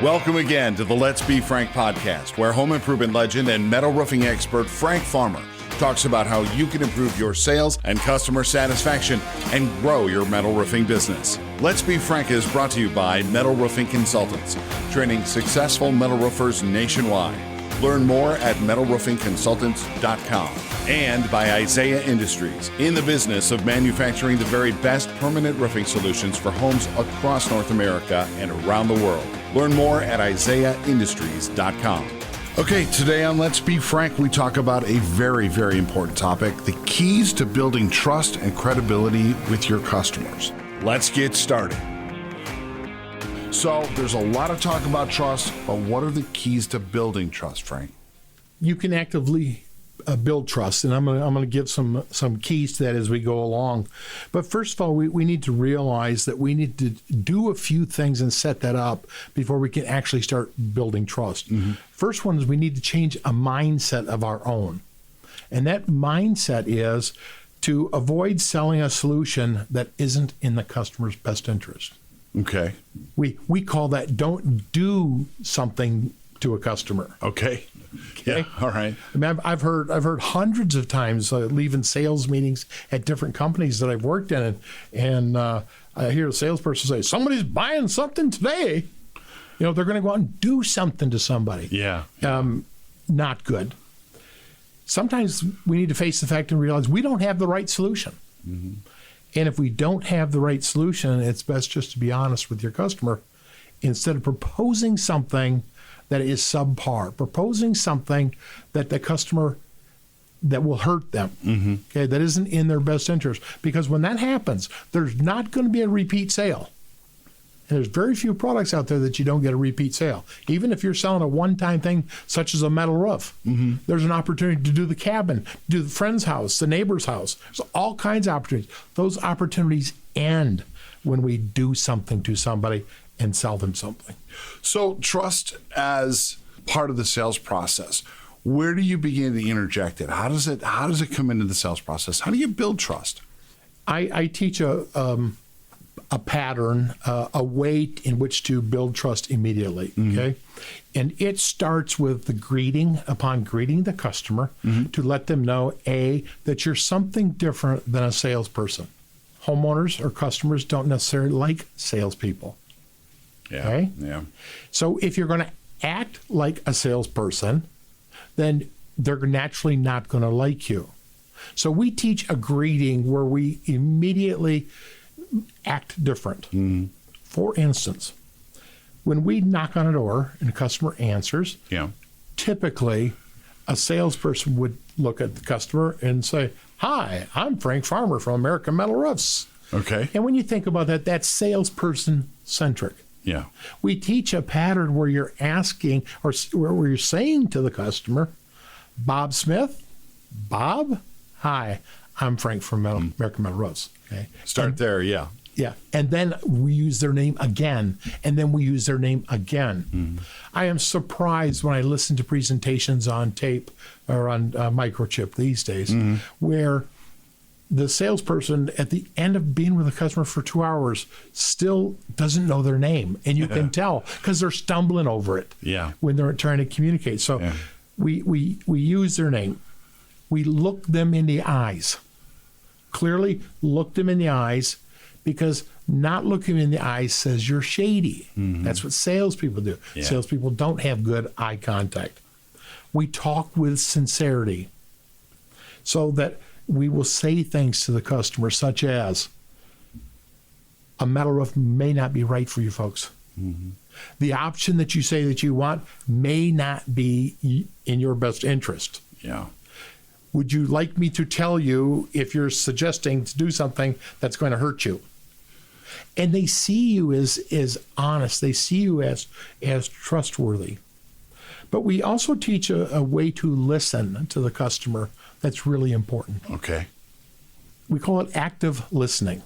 Welcome again to the Let's Be Frank podcast, where home improvement legend and metal roofing expert Frank Farmer talks about how you can improve your sales and customer satisfaction and grow your metal roofing business. Let's Be Frank is brought to you by Metal Roofing Consultants, training successful metal roofers nationwide. Learn more at metalroofingconsultants.com. And by Isaiah Industries, in the business of manufacturing the very best permanent roofing solutions for homes across North America and around the world. Learn more at isaiahindustries.com. Okay, today on Let's Be Frank, we talk about a very, very important topic, the keys to building trust and credibility with your customers. Let's get started. So there's a lot of talk about trust, but what are the keys to building trust, Frank? You can actively build trust, and I'm going to give some keys to that as we go along. But first of all, we need to realize that we need to do a few things and set that up before we can actually start building trust. Mm-hmm. First one is we need to change a mindset of our own. And that mindset is to avoid selling a solution that isn't in the customer's best interest. Okay. We call that don't do something to a customer. Okay. Yeah. All right. I mean, I've heard hundreds of times leaving sales meetings at different companies that I've worked in, and I hear a salesperson say, "Somebody's buying something today." You know, they're going to go out and do something to somebody. Yeah. Not good. Sometimes we need to face the fact and realize we don't have the right solution. Mm-hmm. And if we don't have the right solution, it's best just to be honest with your customer instead of proposing something that is subpar, proposing something that the customer, that will hurt them, mm-hmm. Okay, that isn't in their best interest. Because when that happens, there's not going to be a repeat sale. And there's very few products out there that you don't get a repeat sale. Even if you're selling a one-time thing, such as a metal roof, mm-hmm. There's an opportunity to do the cabin, do the friend's house, the neighbor's house. There's all kinds of opportunities. Those opportunities end when we do something to somebody and sell them something. So trust as part of the sales process. Where do you begin to interject it? How does it come into the sales process? How do you build trust? I teach a pattern, a way in which to build trust immediately. Mm-hmm. Okay, and it starts with the greeting. Upon greeting the customer, mm-hmm. to let them know that you're something different than a salesperson. Homeowners or customers don't necessarily like salespeople. Yeah. Okay? Yeah. So if you're going to act like a salesperson, then they're naturally not going to like you. So we teach a greeting where we immediately act different. Mm-hmm. For instance, when we knock on a door and a customer answers, yeah. Typically a salesperson would look at the customer and say, "Hi, I'm Frank Farmer from American Metal Roofs." Okay. And when you think about that, that's salesperson centric. Yeah. We teach a pattern where you're asking or where you're saying to the customer, "Bob Smith, Bob, hi, I'm Frank from American Metal Roofs." Okay. Start there, yeah. Yeah. And then we use their name again, and then we use their name again. Mm-hmm. I am surprised when I listen to presentations on tape or on microchip these days, mm-hmm. where the salesperson at the end of being with a customer for 2 hours still doesn't know their name. And you can tell because they're stumbling over it when they're trying to communicate. So we use their name. We look them in the eyes. Clearly look them in the eyes, because not looking in the eyes says you're shady. Mm-hmm. That's what salespeople do. Yeah. Salespeople don't have good eye contact. We talk with sincerity so that we will say things to the customer such as, "A metal roof may not be right for you folks. Mm-hmm. The option that you say that you want may not be in your best interest. Yeah. Would you like me to tell you if you're suggesting to do something that's going to hurt you?" And they see you as honest. They see you as trustworthy. But we also teach a way to listen to the customer that's really important. Okay. We call it active listening.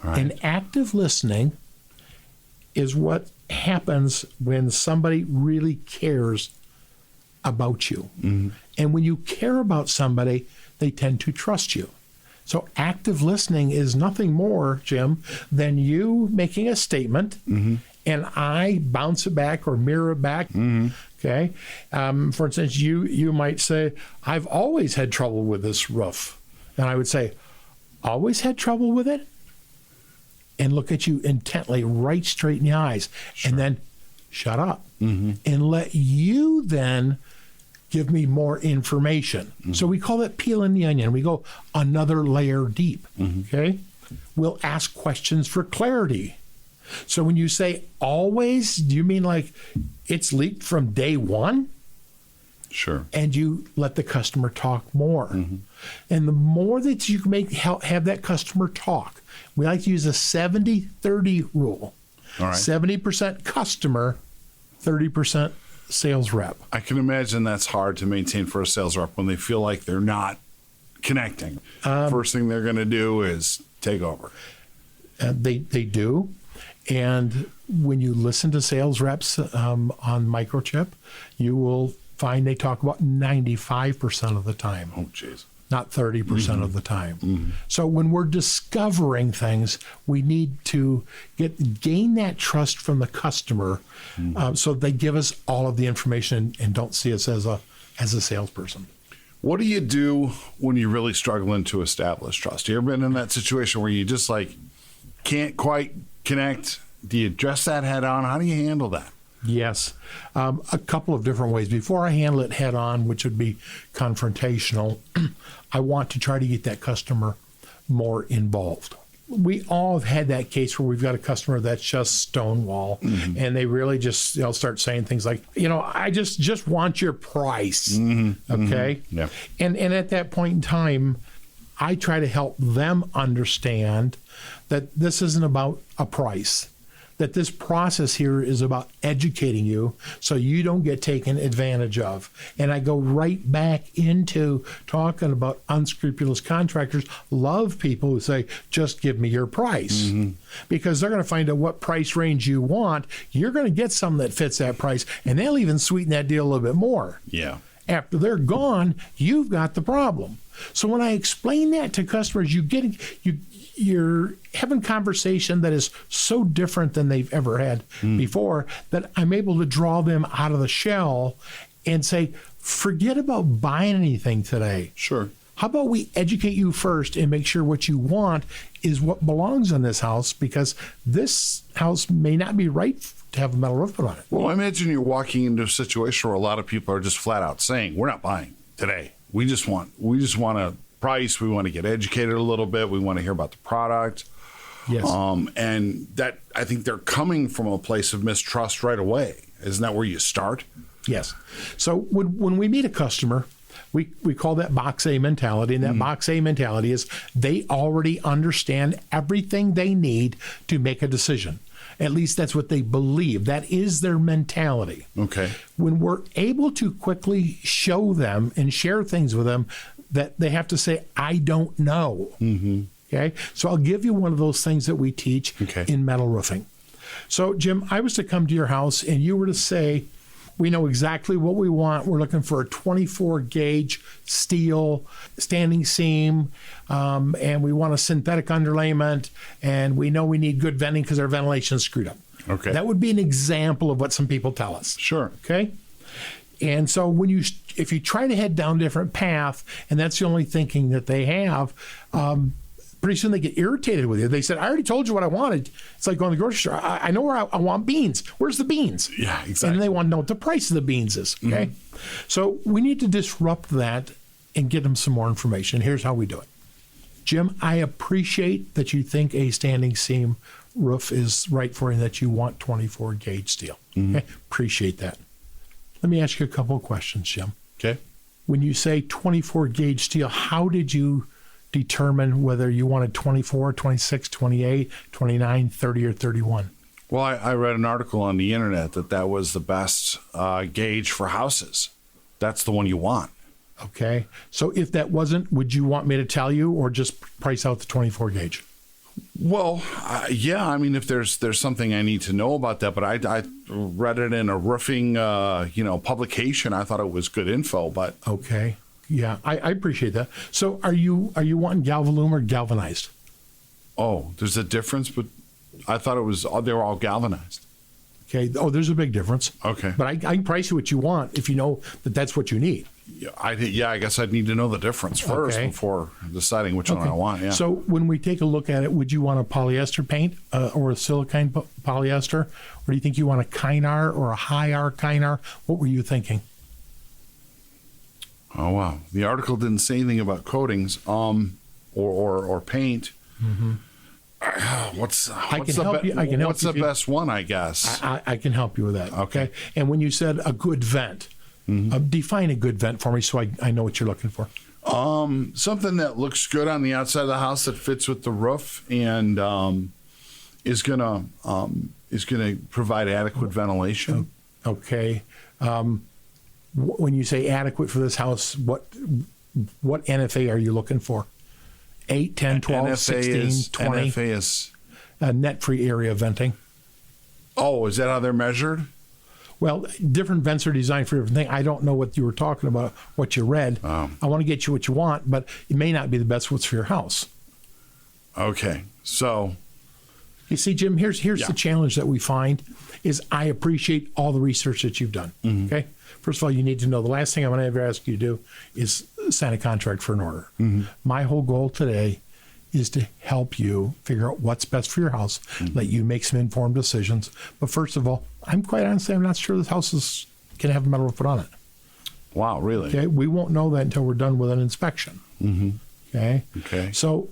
All right. And active listening is what happens when somebody really cares about you. Mm-hmm. And when you care about somebody, they tend to trust you. So active listening is nothing more, Jim, than you making a statement, mm-hmm. and I bounce it back or mirror it back. Okay. For instance, you might say, I've always had trouble with this roof. And I would say, always had trouble with it? And look at you intently, right straight in the eyes. Sure. And then shut up and let you then give me more information. So we call it peeling the onion. We go another layer deep. Okay. We'll ask questions for clarity. So when you say always, do you mean like it's leaked from day one? Sure. And you let the customer talk more. And the more that you can have that customer talk, we like to use a 70-30 rule. All right. 70% customer, 30% sales rep. I can imagine that's hard to maintain for a sales rep when they feel like they're not connecting. First thing they're going to do is take over. They do. And when you listen to sales reps on Microchip, you will find they talk about 95% of the time. Oh, jeez. Not 30% of the time. So when we're discovering things, we need to gain that trust from the customer so they give us all of the information and don't see us as a salesperson. What do you do when you're really struggling to establish trust? You ever been in that situation where you just like can't quite connect? Do you address that head on? How do you handle that? Yes. A couple of different ways. Before I handle it head on, which would be confrontational, I want to try to get that customer more involved. We all have had that case where we've got a customer that's just stonewall and they really just start saying things like, I just want your price. Okay. Yeah. And at that point in time, I try to help them understand that this isn't about a price, that this process here is about educating you so you don't get taken advantage of. And I go right back into talking about unscrupulous contractors love people who say, just give me your price. Because they're going to find out what price range you want. You're going to get something that fits that price, and they'll even sweeten that deal a little bit more. Yeah. After they're gone, you've got the problem. So when I explain that to customers, you're having conversation that is so different than they've ever had before that I'm able to draw them out of the shell and say, forget about buying anything today. Sure. How about we educate you first and make sure what you want is what belongs in this house, because this house may not be right to have a metal roof put on it. Well, I imagine you're walking into a situation where a lot of people are just flat out saying, we're not buying today. We just want a price. We want to get educated a little bit. We want to hear about the product. Yes. And that, I think they're coming from a place of mistrust right away. Isn't that where you start? Yes. So when we meet a customer, we call that box A mentality. And that box A mentality is they already understand everything they need to make a decision. At least that's what they believe. That is their mentality. Okay. When we're able to quickly show them and share things with them that they have to say, I don't know. Okay. So I'll give you one of those things that we teach in metal roofing. So, Jim, I was to come to your house and you were to say, we know exactly what we want. We're looking for a 24 gauge steel standing seam, and we want a synthetic underlayment, and we know we need good venting because our ventilation is screwed up. Okay. That would be an example of what some people tell us. Sure. Okay. And so if you try to head down a different path, and that's the only thinking that they have, pretty soon they get irritated with you. They said, I already told you what I wanted. It's like going to the grocery store. I know where I want beans. Where's the beans? Yeah, exactly. And they want to know what the price of the beans is. Okay. So we need to disrupt that and get them some more information. Here's how we do it. Jim, I appreciate that you think a standing seam roof is right for you and that you want 24 gauge steel. Okay. Appreciate that. Let me ask you a couple of questions, Jim. Okay. When you say 24 gauge steel, how did you determine whether you wanted 24, 26, 28, 29, 30, or 31? Well, I read an article on the internet that was the best gauge for houses. That's the one you want. Okay. So if that wasn't, would you want me to tell you or just price out the 24 gauge? Well, yeah. I mean, if there's something I need to know about that, but I read it in a roofing, publication. I thought it was good info, but okay. Yeah, I appreciate that. So are you wanting Galvalume or galvanized? Oh, there's a difference, but I thought they were all galvanized. Okay. Oh, there's a big difference. Okay. But I can price you what you want if you know that that's what you need. I guess I'd need to know the difference first before deciding which one I want. Yeah. So when we take a look at it, would you want a polyester paint or a silicone polyester? Or do you think you want a Kynar or a high R Kynar? What were you thinking? Oh, wow. The article didn't say anything about coatings or paint. Mm-hmm. What's the best one, I guess? I can help you with that. Okay. And when you said a good vent, define a good vent for me so I know what you're looking for. Something that looks good on the outside of the house that fits with the roof and is gonna provide adequate ventilation. Okay. When you say adequate for this house, what NFA are you looking for? 8, 10, 12, NFA 16, 20? NFA is net-free area venting. Oh, is that how they're measured? Well, different vents are designed for different things. I don't know what you were talking about, what you read. I want to get you what you want, but it may not be the best what's for your house. Okay. So you see, Jim, here's the challenge that we find is I appreciate all the research that you've done. Mm-hmm. Okay. First of all, you need to know the last thing I'm going to ever ask you to do is sign a contract for an order. Mm-hmm. My whole goal today is to help you figure out what's best for your house, let you make some informed decisions. But first of all, I'm quite honestly, I'm not sure this house can have a metal roof put on it. Wow, really? Okay. We won't know that until we're done with an inspection. Mm-hmm. Okay. Okay. So,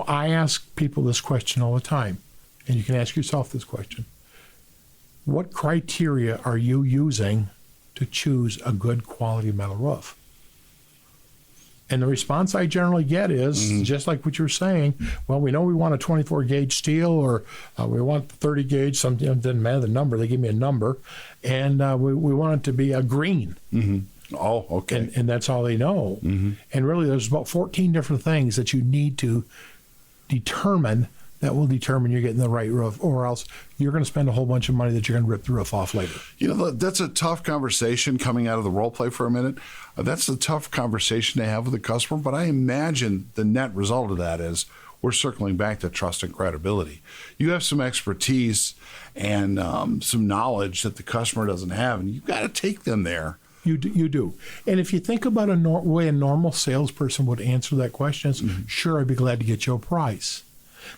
I ask people this question all the time, and you can ask yourself this question. What criteria are you using to choose a good quality metal roof? And the response I generally get is just like what you're saying. Well, we know we want a 24 gauge steel, or we want 30 gauge. Something doesn't matter the number. They give me a number, and we want it to be a green. Mm-hmm. Oh, okay. And that's all they know. Mm-hmm. And really, there's about 14 different things that you need to determine that will determine you're getting the right roof, or else you're going to spend a whole bunch of money that you're going to rip the roof off later. That's a tough conversation coming out of the role play for a minute. That's a tough conversation to have with the customer, but I imagine the net result of that is we're circling back to trust and credibility. You have some expertise and some knowledge that the customer doesn't have, and you've got to take them there. You do. And if you think about way a normal salesperson would answer that question, sure, I'd be glad to get you a price.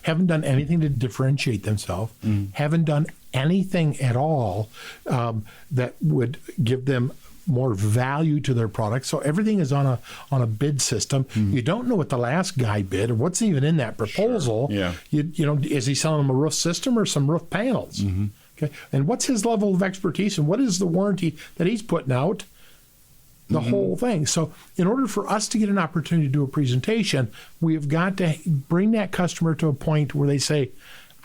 Haven't done anything to differentiate themselves, haven't done anything at all that would give them more value to their product. So everything is on a bid system. You don't know what the last guy bid or what's even in that proposal. Sure. Yeah. Is he selling them a roof system or some roof panels? Okay. And what's his level of expertise and what is the warranty that he's putting out? The whole thing. So in order for us to get an opportunity to do a presentation, we have got to bring that customer to a point where they say,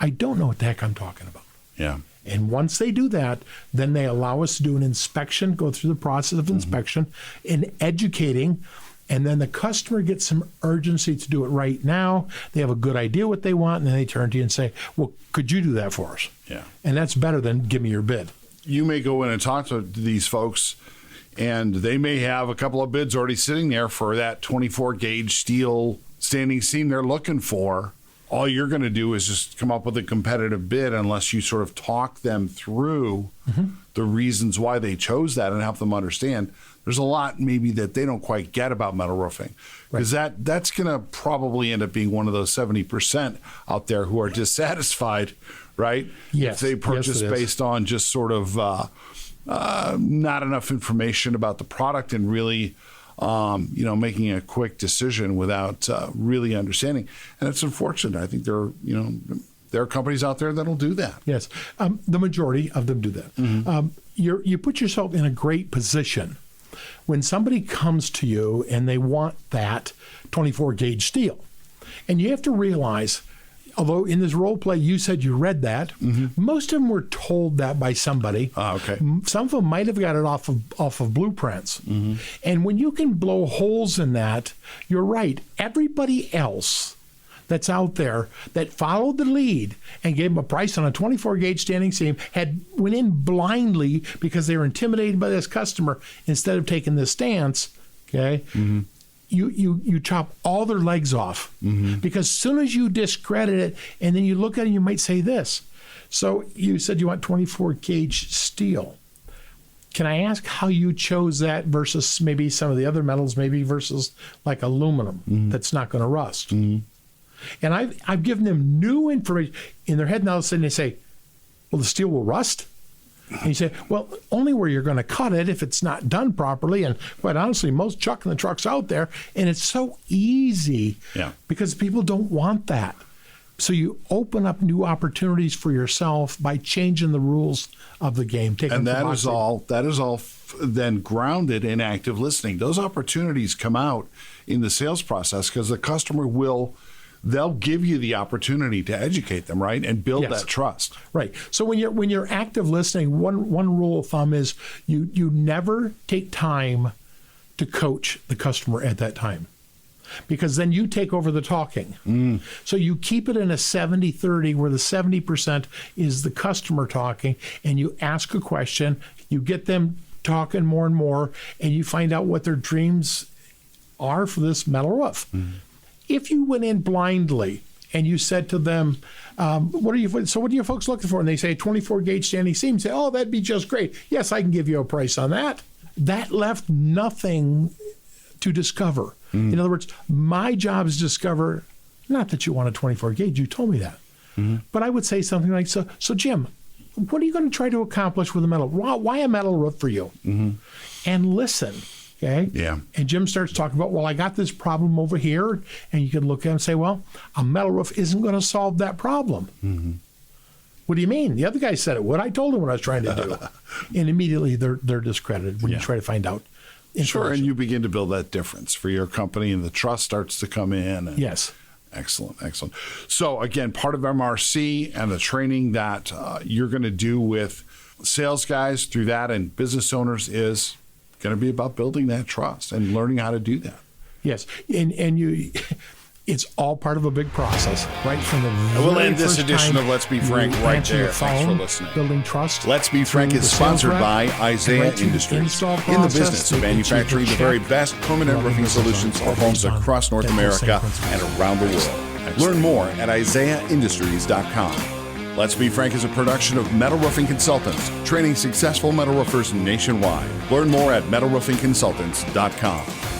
I don't know what the heck I'm talking about. Yeah. And once they do that, then they allow us to do an inspection, go through the process of inspection and educating. And then the customer gets some urgency to do it right now. They have a good idea what they want. And then they turn to you and say, well, could you do that for us? Yeah. And that's better than give me your bid. You may go in and talk to these folks, and they may have a couple of bids already sitting there for that 24 gauge steel standing seam they're looking for. All you're going to do is just come up with a competitive bid unless you sort of talk them through the reasons why they chose that and help them understand. There's a lot maybe that they don't quite get about metal roofing, because that's going to probably end up being one of those 70% out there who are dissatisfied, right? Yes. If they purchase based on just sort of not enough information about the product and really, making a quick decision without really understanding. And it's unfortunate. I think there are companies out there that'll do that. Yes. The majority of them do that. You put yourself in a great position when somebody comes to you and they want that 24 gauge steel. And you have to realize, although in this role play you said you read that, most of them were told that by somebody. Okay. Some of them might have got it off of blueprints. And when you can blow holes in that, you're right. Everybody else that's out there that followed the lead and gave them a price on a 24 gauge standing seam went in blindly because they were intimidated by this customer instead of taking this stance. Okay. You chop all their legs off because as soon as you discredit it and then you look at it, you might say this. So you said you want 24 gauge steel. Can I ask how you chose that versus maybe some of the other metals, maybe versus like aluminum that's not going to rust? And I've given them new information in their head. Now all of a sudden they say, well, the steel will rust? And you say, well, only where you're going to cut it if it's not done properly. And quite honestly, most chucking the trucks out there, and it's so easy because people don't want that. So you open up new opportunities for yourself by changing the rules of the game. And that is all then grounded in active listening. Those opportunities come out in the sales process because the customer they'll give you the opportunity to educate them, right, and build that trust. Right. So when you're active listening, one rule of thumb is you never take time to coach the customer at that time, because then you take over the talking. So you keep it in a 70-30 where the 70% is the customer talking, and you ask a question, you get them talking more and more, and you find out what their dreams are for this metal roof. If you went in blindly and you said to them, what are you folks looking for? And they say 24 gauge standing seam. You say, oh, that'd be just great. Yes, I can give you a price on that. That left nothing to discover. In other words, my job is to discover, not that you want a 24 gauge, you told me that. But I would say something like, so Jim, what are you going to try to accomplish with a metal? Why a metal roof for you? And listen. Okay. Yeah. And Jim starts talking about, well, I got this problem over here. And you can look at him and say, well, a metal roof isn't going to solve that problem. What do you mean? The other guy said it would. I told him what I was trying to do. And immediately they're discredited when you try to find out. Sure. And you begin to build that difference for your company, and the trust starts to come in. And yes. Excellent. So again, part of MRC and the training that you're going to do with sales guys through that and business owners is going to be about building that trust and learning how to do that. Yes, and it's all part of a big process, right from the we'll end this edition of Let's Be Frank right there. Thanks for listening. Building trust. Let's Be Frank is sponsored by Isaiah Industries, in the business of manufacturing the very best permanent roofing solutions for homes across North America and around the world. Learn more at IsaiahIndustries.com. Let's Be Frank is a production of Metal Roofing Consultants, training successful metal roofers nationwide. Learn more at metalroofingconsultants.com.